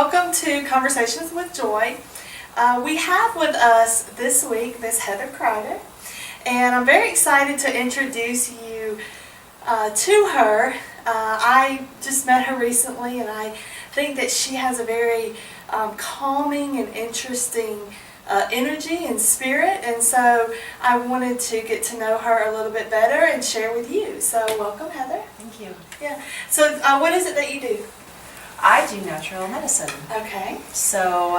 welcome to Conversations with Joy. We have with us this week Miss Heather Crider, and I'm very excited to introduce you to her. I just met her recently, and I think that she has a very calming and interesting energy and spirit, and so I wanted to get to know her a little bit better and share with you. So welcome, Heather. Thank you. Yeah. So what is it that you do? I do natural medicine. Okay. So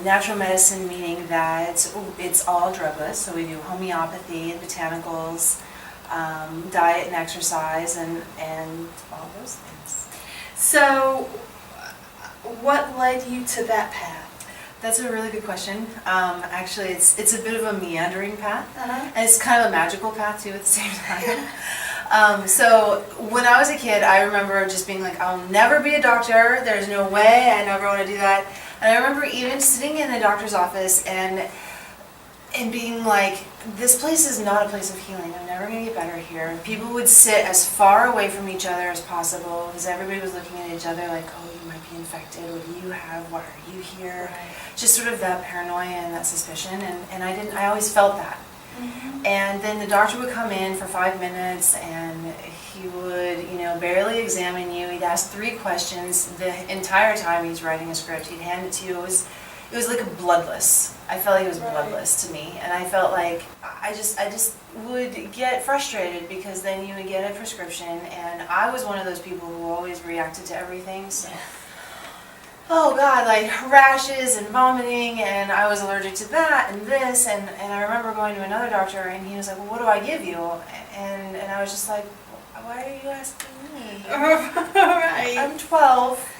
natural medicine meaning that it's all drugless. So we do homeopathy and botanicals, diet and exercise, and all those things. So what led you to that path? That's a really good question. Actually, it's a bit of a meandering path, Uh-huh. and it's kind of a magical path too at the same time. So when I was a kid, I remember just being like, I'll never be a doctor. There's no way. I never want to do that. And I remember even sitting in the doctor's office and being like, this place is not a place of healing. I'm never going to get better here. People would sit as far away from each other as possible because everybody was looking at each other like, oh, you might be infected. What do you have? Why are you here? Right. Just sort of that paranoia and that suspicion. And I always felt that. Mm-hmm. And then the doctor would come in for 5 minutes and he would, barely examine you. He'd ask 3 questions the entire time he's writing a script. He'd hand it to you. It was like a bloodless. I felt like it was bloodless to me. And I felt like I just would get frustrated because then you would get a prescription, and I was one of those people who always reacted to everything. So oh God, like rashes and vomiting, and I was allergic to that and this, and I remember going to another doctor and he was like, well, what do I give you? And I was just like, why are you asking me? Right. I'm 12.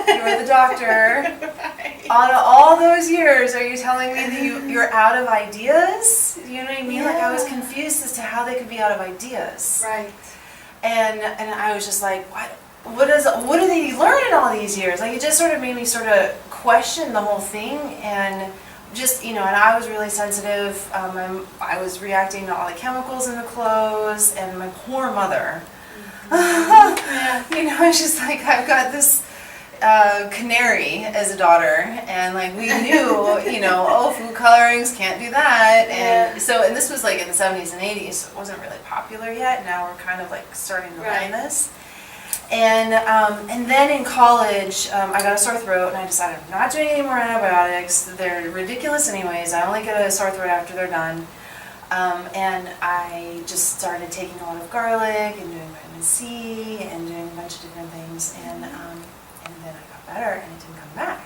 You're the doctor. Right. Out of all those years, are you telling me that you're out of ideas? You know what I mean? Yeah. Like I was confused as to how they could be out of ideas. Right. And I was just like, what do they learn in all these years? Like it just sort of made me sort of question the whole thing, and just and I was really sensitive. I was reacting to all the chemicals in the clothes, and my poor mother. Mm-hmm. Yeah. It's just like I've got this canary as a daughter, and like we knew, oh, food colorings, can't do that, and and this was like in the 70s and 80s, so it wasn't really popular yet. Now we're kind of like starting to learn this. And then in college, I got a sore throat, and I decided I'm not doing any more antibiotics. They're ridiculous anyways. I only get a sore throat after they're done. And I just started taking a lot of garlic and doing vitamin C and doing a bunch of different things. And then I got better, and it didn't come back.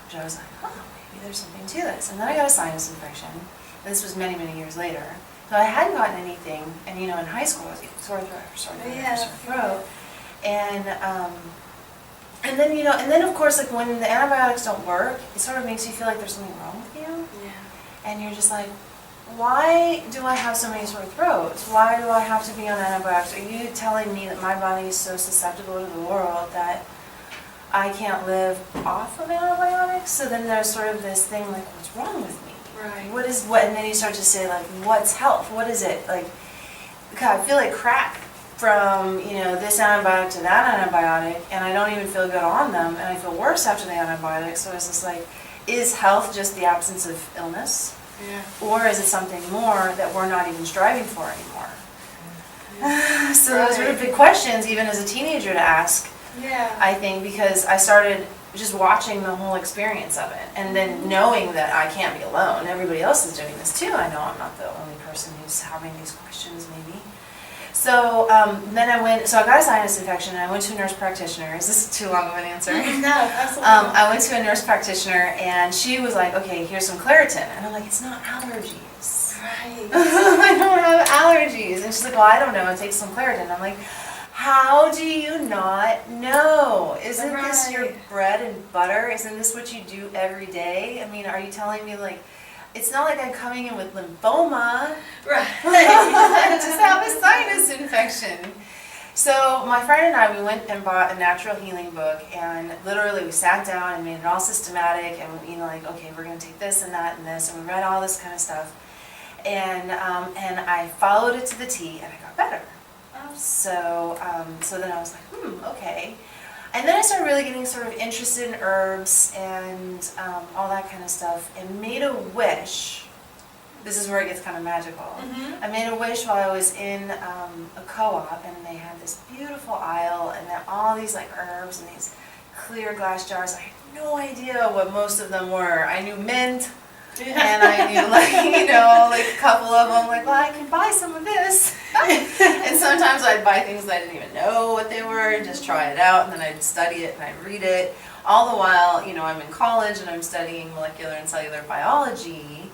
Which I was like, oh, maybe there's something to this. And then I got a sinus infection. And this was many, many years later. So I hadn't gotten anything. And in high school, I was getting sore throat after sore throat after sore throat. And then of course, like when the antibiotics don't work, it sort of makes you feel like there's something wrong with you. Yeah. And you're just like, why do I have so many sore throats? Why do I have to be on antibiotics? Are you telling me that my body is so susceptible to the world that I can't live off of antibiotics? So then there's sort of this thing like, what's wrong with me? Right. And then you start to say like, what's health? What is it? Like, God, I feel like crap from this antibiotic to that antibiotic, and I don't even feel good on them, and I feel worse after the antibiotics. So it's just like, is health just the absence of illness? Yeah. Or is it something more that we're not even striving for anymore? Yeah. So those were the big questions, even as a teenager, to ask. Yeah. I think because I started just watching the whole experience of it, and then knowing that I can't be alone. Everybody else is doing this too. I know I'm not the only person who's having these questions, maybe. So then I got a sinus infection, and I went to a nurse practitioner. Is this too long of an answer? No, absolutely. I went to a nurse practitioner, and she was like, okay, here's some Claritin. And I'm like, it's not allergies. Right. I don't have allergies. And she's like, well, I don't know, it takes some Claritin. I'm like, how do you not know? Isn't this your bread and butter? Isn't this what you do every day? I mean, are you telling me like, it's not like I'm coming in with lymphoma. Right. I just have a sinus infection. So my friend and I, we went and bought a natural healing book, and literally we sat down and made it all systematic, and like, okay, we're going to take this and that and this, and we read all this kind of stuff. And I followed it to the T, and I got better. So then I was like, okay. And then I started really getting sort of interested in herbs and all that kind of stuff, and made a wish. This is where it gets kind of magical. Mm-hmm. I made a wish while I was in a co-op, and they had this beautiful aisle, and then all these like herbs and these clear glass jars. I had no idea what most of them were. I knew mint, and I knew like a couple of them. Like, well, I can buy some of this. And sometimes I'd buy things that I didn't even know what they were, and just try it out, and then I'd study it and I'd read it. All the while, I'm in college and I'm studying molecular and cellular biology.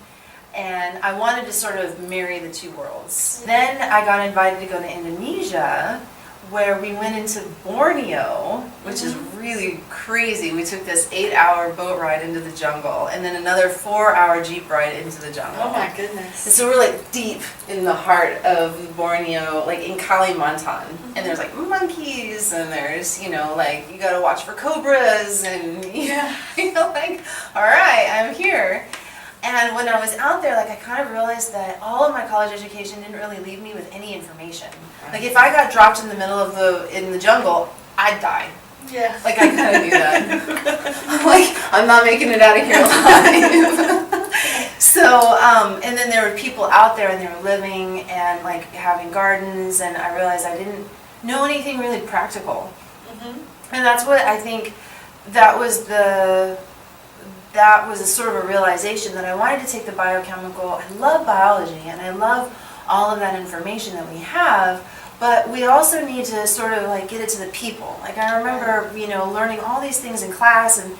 And I wanted to sort of marry the two worlds. Then I got invited to go to Indonesia, where we went into Borneo, which is really crazy. We took this 8-hour boat ride into the jungle, and then another 4-hour jeep ride into the jungle. Oh my goodness. And so we're like deep in the heart of Borneo, like in Kalimantan. And there's like monkeys, and there's, like you gotta watch for cobras, and like, all right, I'm here. And when I was out there, like I kind of realized that all of my college education didn't really leave me with any information. Like if I got dropped in the middle of the jungle, I'd die. Yeah. Like I kind of knew that. Like I'm not making it out of here alive. So, and then there were people out there, and they were living and like having gardens, and I realized I didn't know anything really practical. And that's what I think that was a sort of a realization that I wanted to take the biochemical. I love biology and I love all of that information that we have, but we also need to sort of like get it to the people. Like I remember, learning all these things in class, and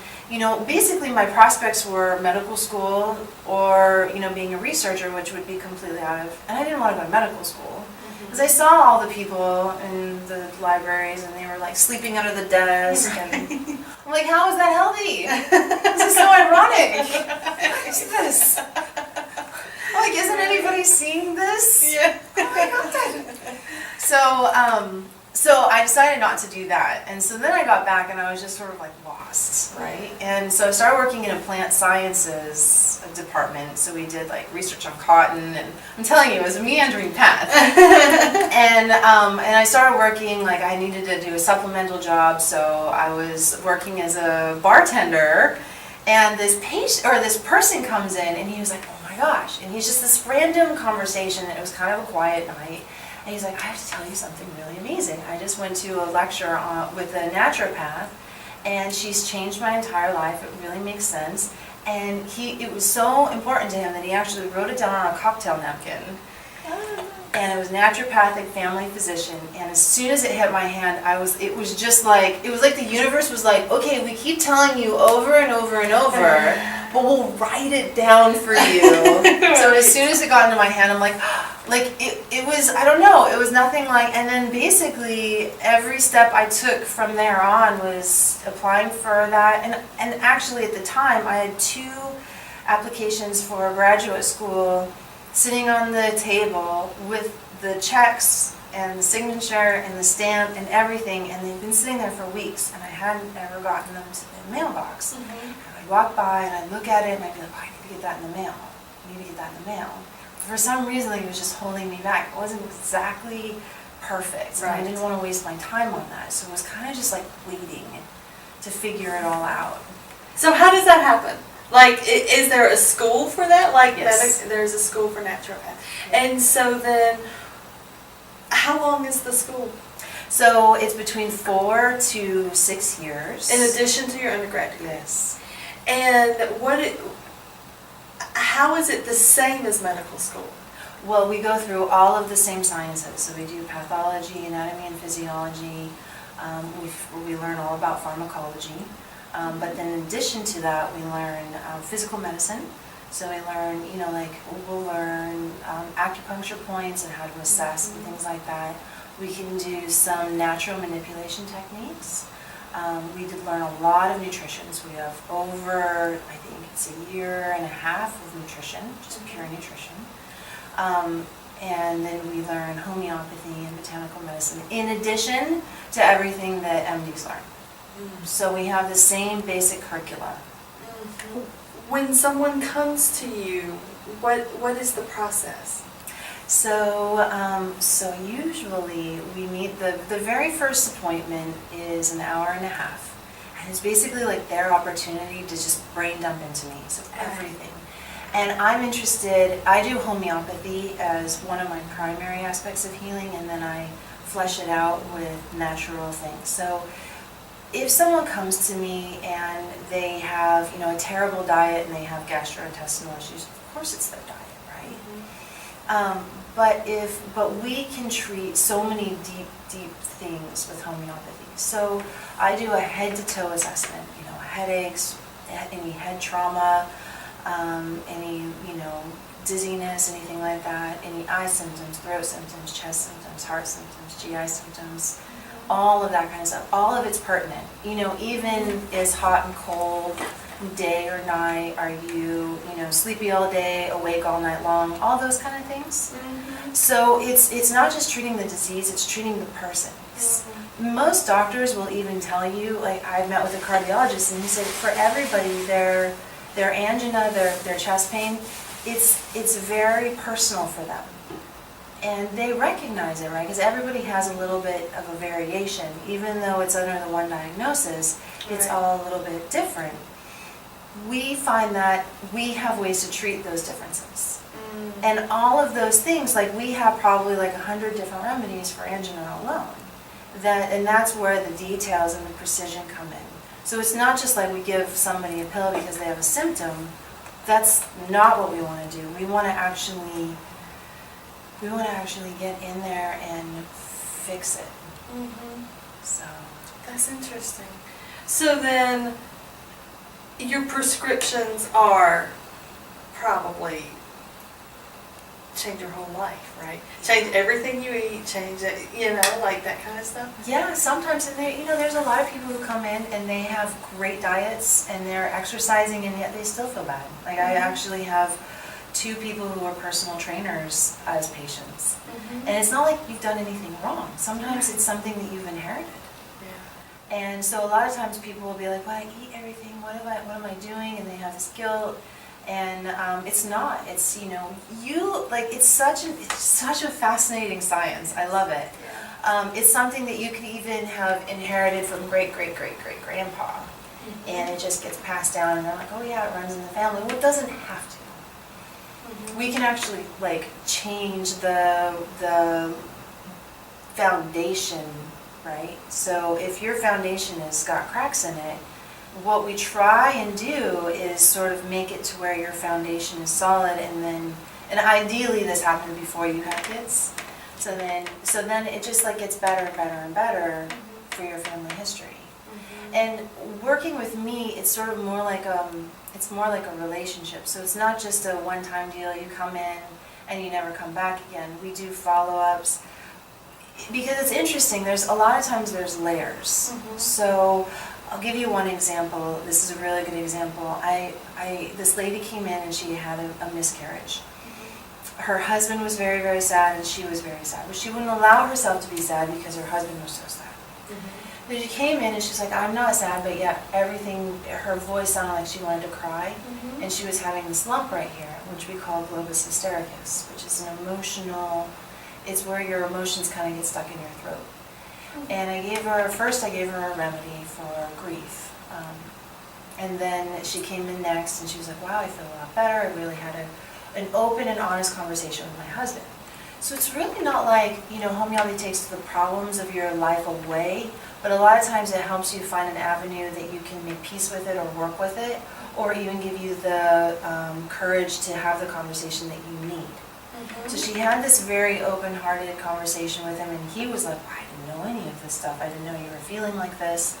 basically my prospects were medical school or being a researcher, which would be completely out of, and I didn't want to go to medical school. Because I saw all the people in the libraries, and they were like sleeping under the desk, and I'm like, how is that healthy? This is so ironic. What is this? I'm like, isn't anybody seeing this? Yeah. Oh my God. So I decided not to do that, and so then I got back, and I was just sort of like lost, right? And so I started working in a plant sciences department. So we did like research on cotton, and I'm telling you, it was a meandering path. And I started working, like I needed to do a supplemental job, so I was working as a bartender, and this person comes in, and he was like, oh my gosh, and he's just this random conversation. It was kind of a quiet night. And he's like, I have to tell you something really amazing. I just went to a lecture with a naturopath, and she's changed my entire life. It really makes sense. And it was so important to him that he actually wrote it down on a cocktail napkin. And it was naturopathic family physician. And as soon as it hit my hand, it was like the universe was like, okay, we keep telling you over and over and over, but we'll write it down for you. So as soon as it got into my hand, I'm like it was, I don't know, it was nothing like, and then basically every step I took from there on was applying for that. And actually at the time, I had 2 applications for a graduate school sitting on the table with the checks and the signature and the stamp and everything, and they'd been sitting there for weeks, and I hadn't ever gotten them to the mailbox. And I'd walk by and I'd look at it, and I'd be like, oh, I need to get that in the mail. I need to get that in the mail. For some reason, like, it was just holding me back. It wasn't exactly perfect, and I didn't want to waste my time on that, so it was kind of just like waiting to figure it all out. So how does that happen? Like, is there a school for that? Like, Yes. There's a school for naturopath. And so then, how long is the school? So it's between 4 to 6 years. In addition to your undergraduate? Yes. And how is it the same as medical school? Well, we go through all of the same sciences. So we do pathology, anatomy, and physiology. We learn all about pharmacology. But then in addition to that, we learn physical medicine. So we learn, we'll learn acupuncture points and how to assess and things like that. We can do some natural manipulation techniques. We did learn a lot of nutrition. So we have over, I think it's a year and a half of nutrition, just pure nutrition. And then we learn homeopathy and botanical medicine, in addition to everything that MDs learn. So we have the same basic curricula. When someone comes to you, what is the process? So usually we meet, the very first appointment is an hour and a half. And it's basically like their opportunity to just brain dump into me, so everything. And I'm interested, I do homeopathy as one of my primary aspects of healing, and then I flesh it out with natural things. So if someone comes to me and they have, you know, a terrible diet and they have gastrointestinal issues, of course it's their diet, right? But we can treat so many deep things with homeopathy. So I do a head-to-toe assessment, you know, headaches, any head trauma, any, you know, dizziness, anything like that, any eye symptoms, throat symptoms, chest symptoms, heart symptoms, GI symptoms, all of that kind of stuff. All of it's pertinent. You know, even is hot and cold, day or night, are you know, sleepy all day, awake all night long, all those kind of things. Mm-hmm. So it's not just treating the disease, it's treating the person. Mm-hmm. Most doctors will even tell you, like I met with a cardiologist and he said for everybody their angina, their chest pain, it's very personal for them. And they recognize it, right? Because everybody has a little bit of a variation. Even though it's under the one diagnosis, it's all a little bit different. We find that we have ways to treat those differences. Mm. And all of those things, like we have probably like 100 different remedies for angina alone. And that's where the details and the precision come in. So it's not just like we give somebody a pill because they have a symptom. That's not what we want to do. We want to actually get in there and fix it. Mm-hmm. So that's interesting. So then your prescriptions are probably change your whole life, right? Change everything you eat, change it, you know, like that kind of stuff? Yeah, sometimes, and you know, there's a lot of people who come in and they have great diets and they're exercising and yet they still feel bad. Like I actually have 2 people who are personal trainers as patients. Mm-hmm. And it's not like you've done anything wrong. Sometimes it's something that you've inherited. Yeah. And so a lot of times people will be like, well, I eat everything, what am I doing? And they have this guilt. And it's not. It's, you know, it's such a fascinating science. I love it. Yeah. It's something that you could even have inherited from great-great-great-great-grandpa. Mm-hmm. And it just gets passed down and they're like, oh yeah, it runs in the family. Well, it doesn't have to. Mm-hmm. We can actually like change the foundation, right? So if your foundation has got cracks in it, what we try and do is sort of make it to where your foundation is solid, and ideally this happened before you had kids. So then it just like gets better and better and better for your family history. Mm-hmm. And working with me, it's sort of more like a relationship. So it's not just a one-time deal. You come in and you never come back again. We do follow-ups because it's interesting. There's a lot of times there's layers. Mm-hmm. So I'll give you one example. This is a really good example. This lady came in and she had a miscarriage. Mm-hmm. Her husband was very, very sad and she was very sad. But she wouldn't allow herself to be sad because her husband was so sad. Mm-hmm. But she came in and she's like, I'm not sad, but yet her voice sounded like she wanted to cry. Mm-hmm. And she was having this lump right here, which we call globus hystericus, which is it's where your emotions kind of get stuck in your throat. And I gave her a remedy for grief. And then she came in next and she was like, wow, I feel a lot better. I really had an open and honest conversation with my husband. So it's really not like, you know, homeopathy takes the problems of your life away, but a lot of times it helps you find an avenue that you can make peace with it or work with it, or even give you the courage to have the conversation that you need. Mm-hmm. So she had this very open-hearted conversation with him, and he was like, I didn't know any of this stuff. I didn't know you were feeling like this.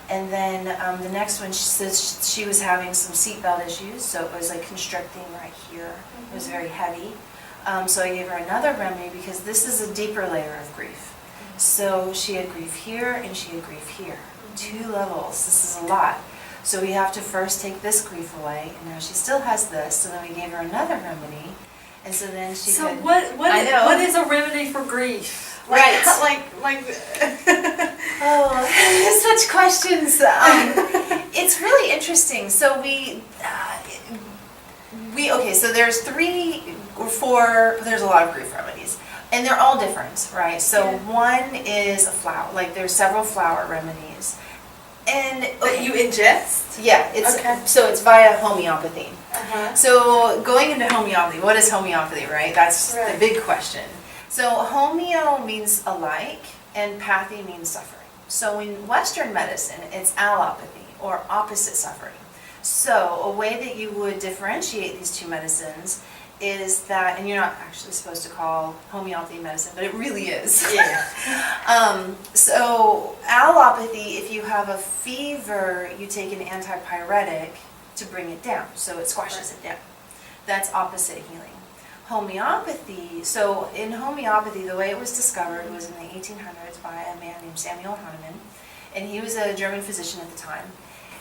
And then the next one, she said she was having some seatbelt issues, so it was like constricting right here. Mm-hmm. It was very heavy. So I gave her another remedy because this is a deeper layer of grief. Mm-hmm. So she had grief here and she had grief here. Mm-hmm. 2 levels. This is a lot. So we have to first take this grief away, and now she still has this, so then we gave her another remedy. And so then she what is a remedy for grief? Right. Oh, such questions. It's really interesting. So so there's 3 or 4, there's a lot of grief remedies. And they're all different, right? So Yeah. one is a flower, like there's several flower remedies. And That you ingest? yeah, it's Okay. so it's via homeopathy. Uh-huh. So going into homeopathy, what is homeopathy, right? That's Right. the big question. So homeo means alike and pathy means suffering. So in Western medicine, it's allopathy or opposite suffering. So a way that you would differentiate these two medicines is that, and you're not actually supposed to call homeopathy medicine, but it really is. Yeah. So allopathy, if you have a fever, you take an antipyretic to bring it down, so it squashes it down. That's opposite healing. Homeopathy, so in homeopathy, the way it was discovered was in the 1800s by a man named Samuel Hahnemann, and he was a German physician at the time.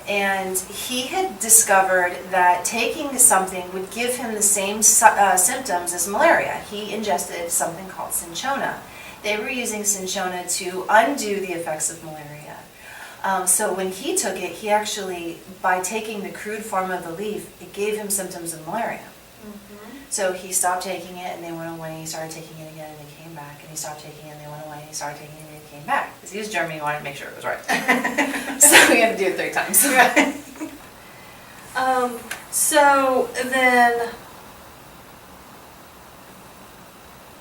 And he had discovered that taking something would give him the same symptoms as malaria. He ingested something called cinchona. They were using cinchona to undo the effects of malaria. So when he took it, he actually, by taking the crude form of the leaf, it gave him symptoms of malaria. So he stopped taking it and they went away, he started taking it again and they came back, and he stopped taking it and they went away, he started taking it and they came back. Because he was German, he wanted to make sure it was right. So we had to do it 3 times. Right. So then,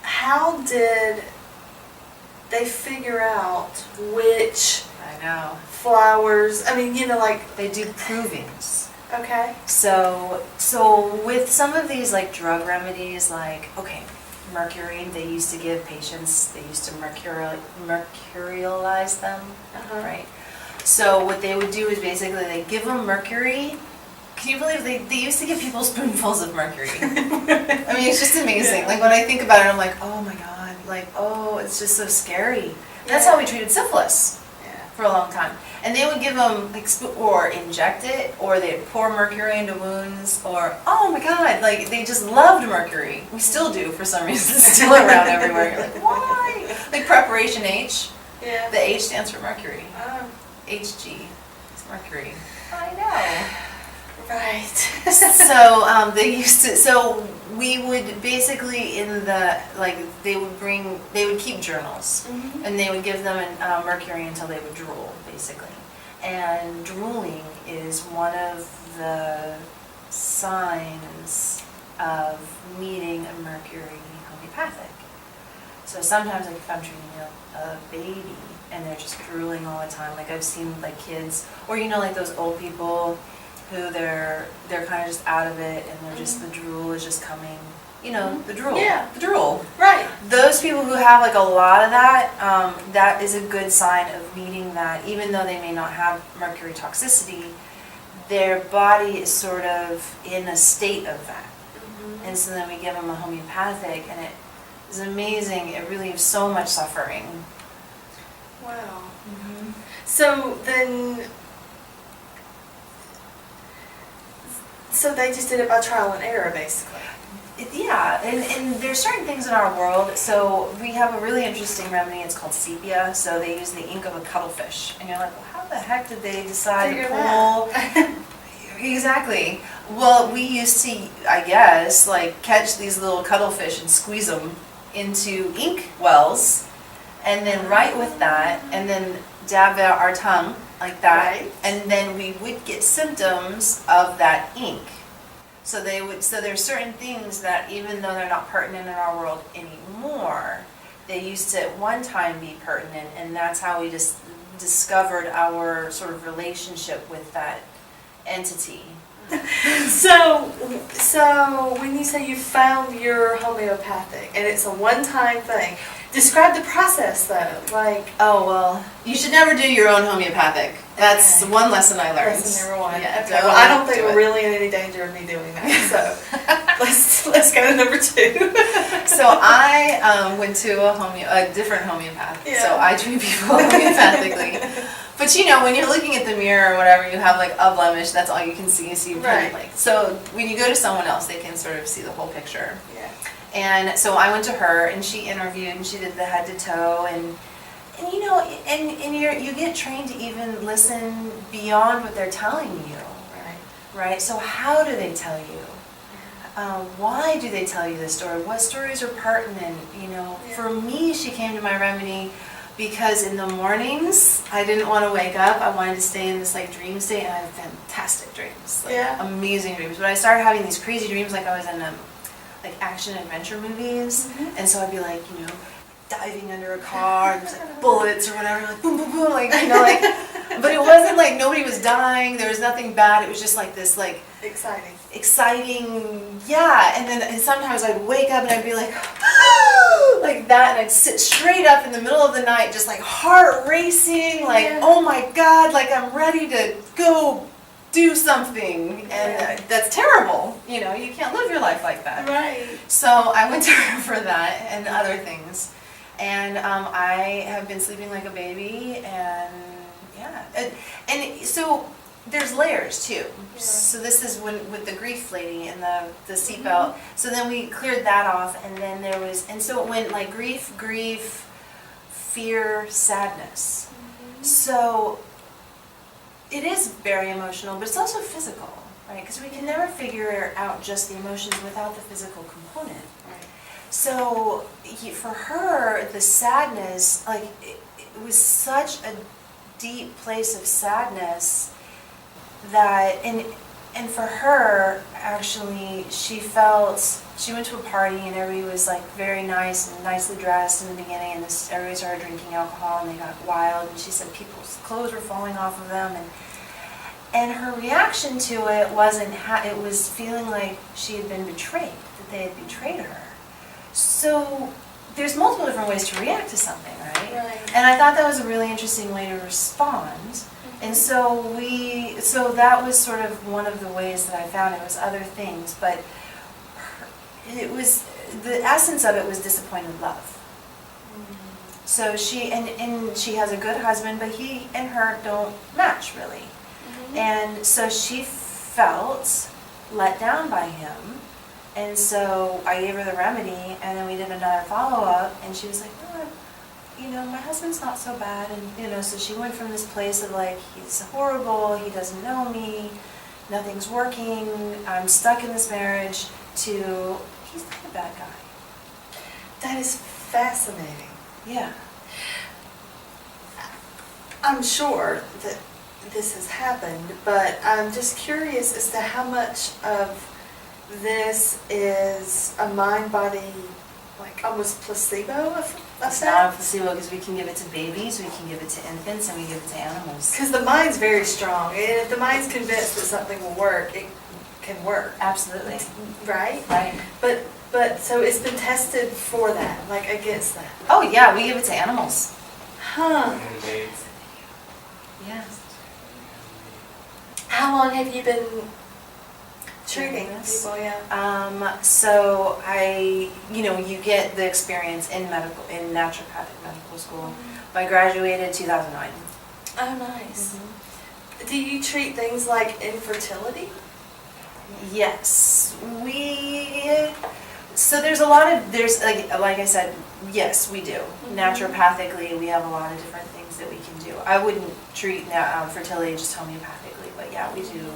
how did they figure out which I know. flowers, I mean, you know, like, They do provings. okay. So with some of these like drug remedies, like, okay, mercury, they used to give patients, they used to mercurialize them, Uh-huh. right? So what they would do is basically they give them mercury. Can you believe they used to give people spoonfuls of mercury? I mean, it's just amazing. Yeah. Like when I think about it, I'm like, oh my God, like, oh, it's just so scary. That's how we treated syphilis Yeah. for a long time. And they would give them, like, or inject it, or they'd pour mercury into wounds, or, oh my God, like, they just loved mercury. We still do, for some reason. It's still around everywhere. You're like, why? Like preparation H, Yeah. the H stands for mercury. Oh, HG is mercury. I know. right. So they used to. So we would basically in the like they would keep journals Mhm. and they would give them mercury until they would drool basically. And drooling is one of the signs of needing a mercury homeopathic. So sometimes, like if I'm treating a baby and they're just drooling all the time, like I've seen like kids, or you know, like those old people who they're kind of just out of it and they're just the drool is just coming, you know, the drool, Yeah. the drool. Right. Those people who have like a lot of that, that is a good sign of needing that, even though they may not have mercury toxicity, their body is sort of in a state of that. And so then we give them a homeopathic and it is amazing. It relieves so much suffering. Wow. So then, so they just did it by trial and error, basically. Yeah, and there's certain things in our world. So we have a really interesting remedy. It's called sepia. So they use the ink of a cuttlefish, and you're like, well, how the heck did they decide Figure to that. pull? Exactly. Well, we used to, I guess, like catch these little cuttlefish and squeeze them into ink wells, and then write with that, and then dab out our tongue like that, Right. and then we would get symptoms of that ink. So there's certain things that even though they're not pertinent in our world anymore, they used to at one time be pertinent, and that's how we just discovered our sort of relationship with that entity. So when you say you found your homeopathic and it's a one-time thing, describe the process though. Like, Oh, well, you should never do your own homeopathic. That's Okay. one lesson I learned. lesson number 1. Yeah, Okay. Well, I don't think do we're it. really in any danger of me doing that. So let's go to number 2. So I went to a different homeopath. Yeah. So I treat people homeopathically. But you know, when you're looking at the mirror or whatever, you have like a blemish, that's all you can see. So you Right. like. So when you go to someone else, they can sort of see the whole picture. Yeah. And so I went to her, and she interviewed, and she did the head to toe, and you know, and you get trained to even listen beyond what they're telling you, Right. right? So how do they tell you? why do they tell you this story? What stories are pertinent? You know, Yeah. for me, she came to my remedy because in the mornings I didn't want to wake up. I wanted to stay in this like dream state, and I had fantastic dreams, like amazing dreams. But I started having these crazy dreams, like I was in like action adventure movies, and so I'd be like, you know, diving under a car, and there's like bullets or whatever, like boom, boom, boom, like, you know, like. But it wasn't like nobody was dying. There was nothing bad. It was just like this, like exciting, yeah. And sometimes I'd wake up and I'd be like, like that, and I'd sit straight up in the middle of the night, just like heart racing, like oh my God, like I'm ready to go do something, and that's terrible. You know, you can't live your life like that. Right. So I went to her for that and other things, and I have been sleeping like a baby, and yeah, and so. There's layers too. Yeah. So this is when with the grief lady and the seatbelt. So then we cleared that off, and then there was, and so it went like grief, fear, sadness. So it is very emotional, but it's also physical, right? Because we can never figure out just the emotions without the physical component. Right. So for her, the sadness, like it was such a deep place of sadness. That and for her, actually, she went to a party and everybody was like very nice and nicely dressed in the beginning, and everybody started drinking alcohol and they got wild, and she said people's clothes were falling off of them, and her reaction to it wasn't it was feeling like she had been betrayed, that they had betrayed her. So there's multiple different ways to react to something, right? And I thought that was a really interesting way to respond. And so that was sort of one of the ways that I found it. Was other things, but it was, the essence of it was disappointed love. So she has a good husband, but he and her don't match really. And so she felt let down by him, and so I gave her the remedy, and then we did another follow-up, and she was like, oh, you know, my husband's not so bad, and you know, so she went from this place of like, he's horrible, he doesn't know me, nothing's working, I'm stuck in this marriage, to he's not a bad guy. That is fascinating. Yeah. I'm sure that this has happened, but I'm just curious as to how much of this is a mind-body, like almost placebo effect. It's not a placebo because we can give it to babies, we can give it to infants, and we give it to animals. Because the mind's very strong, and if the mind's convinced that something will work, it can work. Absolutely. Right? Right. But so it's been tested for that, like against that. Oh yeah, we give it to animals. Huh. Yeah. How long have you been treating people? Yeah. So you get the experience in naturopathic medical school. I graduated 2009. Oh, nice. Do you treat things like infertility? Yes, so there's like I said, yes, we do. Naturopathically, we have a lot of different things that we can do. I wouldn't treat fertility just homeopathically, but yeah, we do.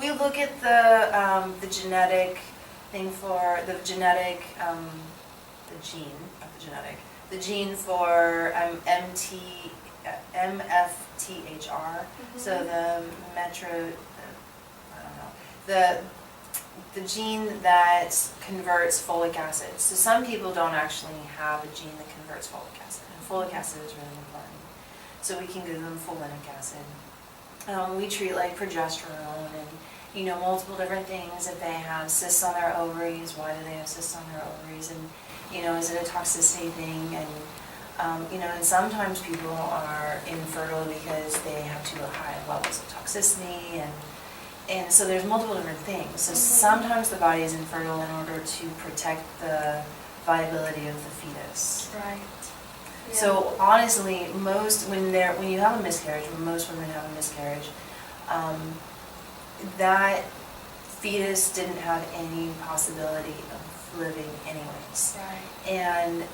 We look at the genetic thing for the genetic, the gene for MFTHR. So the gene that converts folic acid. So some people don't actually have a gene that converts folic acid, and folic acid is really important. So we can give them folinic acid. We treat like progesterone and multiple different things. If they have cysts on their ovaries, why do they have cysts on their ovaries? And is it a toxicity thing? And and sometimes people are infertile because they have too high levels of toxicity, and so there's multiple different things. So sometimes the body is infertile in order to protect the viability of the fetus. Right. Yeah. So honestly, when you have a miscarriage, when most women have a miscarriage, that fetus didn't have any possibility of living anyways. Right. And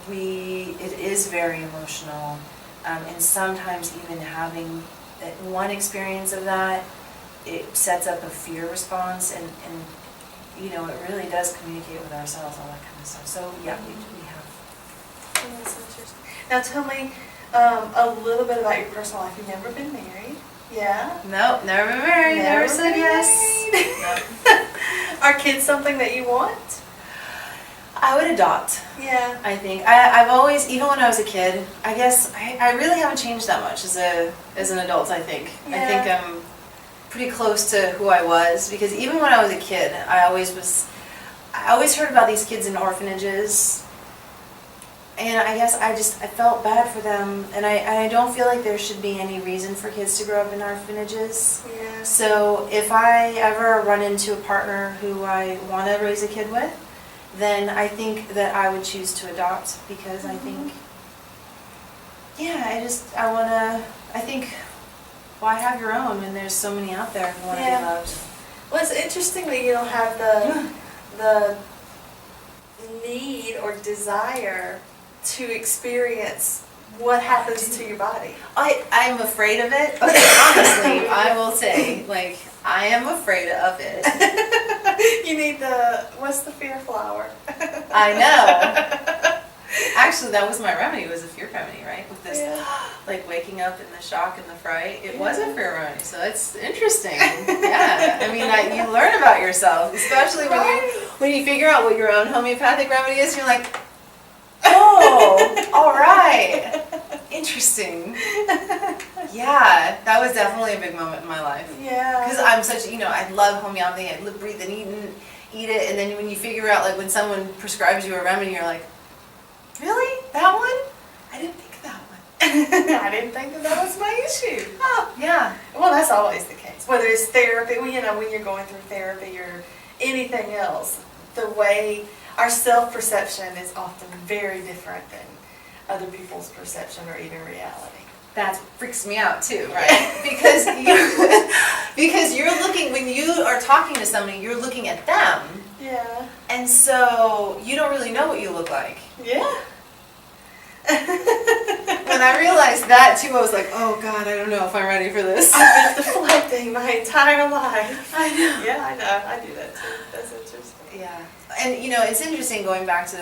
it is very emotional, and sometimes even having one experience of that, it sets up a fear response, and you know, it really does communicate with ourselves, all that kind of stuff. So yeah, we have. Oh, that's interesting. Now tell me a little bit about your personal life. You've never been married. Yeah? Nope, never been married, never said yes. Nope. Are kids something that you want? I would adopt. Yeah. I think I've always, even when I was a kid, I guess I really haven't changed that much as an adult. I think I'm pretty close to who I was, because even when I was a kid, I always heard about these kids in orphanages, and I guess I felt bad for them, and I don't feel like there should be any reason for kids to grow up in orphanages. Yeah. So if I ever run into a partner who I want to raise a kid with, then I think that I would choose to adopt, because I think, I think, why have your own when there's so many out there who want to be loved? Well, it's interesting that you don't have the need or desire to experience what happens to your body. I'm afraid of it. Okay, honestly, I will say, like, I am afraid of it. You need what's the fear flower? I know. Actually, that was my remedy, was a fear remedy, right? With this, like, waking up in the shock and the fright. It was a fear remedy, so it's interesting. Yeah, I mean, you learn about yourself, especially when you figure out what your own homeopathic remedy is. You're like, oh, all right, interesting. Yeah, that was definitely a big moment in my life. Yeah. Because I'm such, I love homeopathy. I live, breathe, and eat it. And then when you figure out, like, when someone prescribes you a remedy, you're like, really? That one? I didn't think of that one. I didn't think that was my issue. Oh, yeah. Well, that's always the case. Whether it's therapy, when you're going through therapy or anything else, the way our self-perception is often very different than other people's perception or even reality. That freaks me out too, right? because you're looking, when you are talking to somebody, you're looking at them. Yeah. And so you don't really know what you look like. Yeah. When I realized that too, I was like, oh God, I don't know if I'm ready for this. I've been deflecting my entire life. I know. Yeah, I know. I do that too. That's interesting. Yeah. And it's interesting going back to,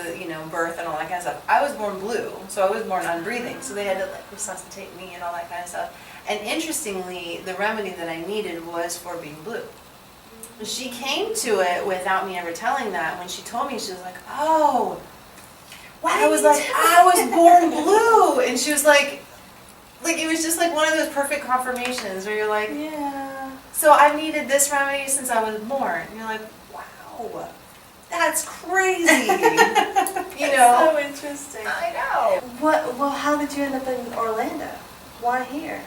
birth and all that kind of stuff. I was born blue, so I was born unbreathing, so they had to, like, resuscitate me and all that kind of stuff. And interestingly, the remedy that I needed was for being blue. She came to it without me ever telling that. When she told me, she was like, oh. I was like, I was born blue. And she was like, it was just like one of those perfect confirmations where you're like, yeah. So I needed this remedy since I was born. And you're like, wow, that's crazy. So interesting. I know. Well, how did you end up in Orlando? Why here?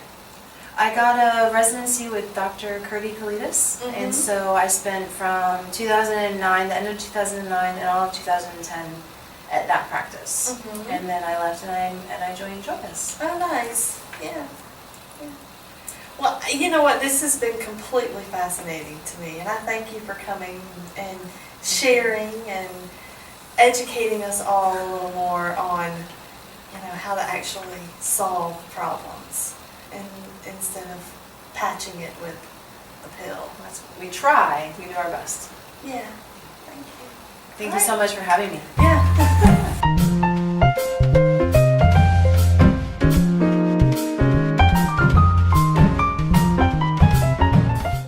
I got a residency with Dr. Kalidas, and so I spent from 2009, the end of 2009, and all of 2010 at that practice. And then I left and I joined Joyous. Oh, nice. Yeah. Well, you know what? This has been completely fascinating to me, and I thank you for coming and sharing and educating us all a little more on, how to actually solve problems, and instead of patching it with a pill. We try. We do our best. Yeah. Thank you. Thank you so much for having me. Yeah.